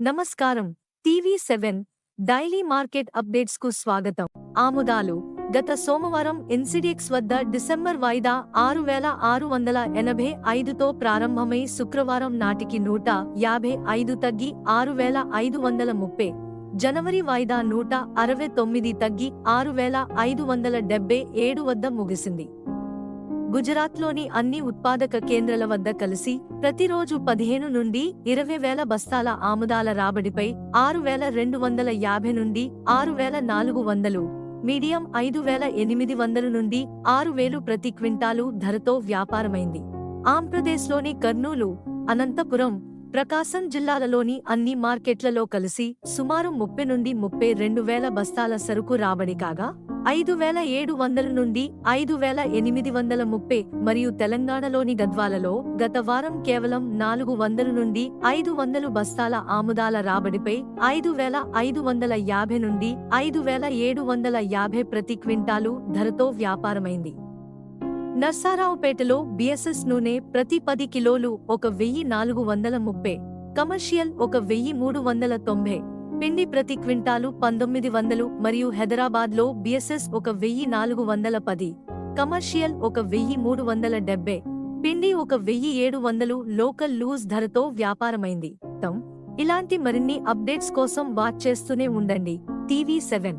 నమస్కారం. టీవీ7 daily market updates కు స్వాగతం. ఆముదాలు గత సోమవారం ఇన్సిడెక్స్ వద్ద డిసెంబర్ వాయిదా 6685తో ప్రారంభమై శుక్రవారం నాటికి 155 తగ్గి 6530, జనవరి వాయిదా 169 తగ్గి 6577 వద్ద ముగిసింది. గుజరాత్లోని అన్ని ఉత్పాదక కేంద్రాల వద్ద కలిసి ప్రతిరోజు 15 నుండి 20,000 బస్తాల ఆముదాల రాబడిపై 6,250 నుండి 6,400, మీడియం 5,800 నుండి 6,000 ప్రతి క్వింటాలు ధరతో వ్యాపారమైంది. ఆంధ్రప్రదేశ్లోని కర్నూలు, అనంతపురం, ప్రకాశం జిల్లాలలోని అన్ని మార్కెట్లలో కలిసి సుమారు 30 నుండి 32,000 బస్తాల సరుకు రాబడి కాగా 5,700 నుండి 5,830, మరియు తెలంగాణలోని గద్వాలలో గత వారం కేవలం 400 నుండి 500 బస్తాల ఆముదాల రాబడిపై 5,550 నుండి 5,750 ప్రతి క్వింటాలు ధరతో వ్యాపారమైంది. నర్సారావుపేటలో బిఎస్ఎస్ నూనె ప్రతి 10 కిలోలు 1,430, కమర్షియల్ 1,390, పిండి ప్రతి క్వింటాలు 1900, మరియు హైదరాబాద్లో బిఎస్ఎస్ 1,410, కమర్షియల్ 1,370, పిండి 1,700 లోకల్ లూజ్ ధరతో వ్యాపారమైంది. ఇలాంటి మరిన్ని అప్డేట్స్ కోసం వాచ్ చేస్తూనే ఉండండి టీవీ7.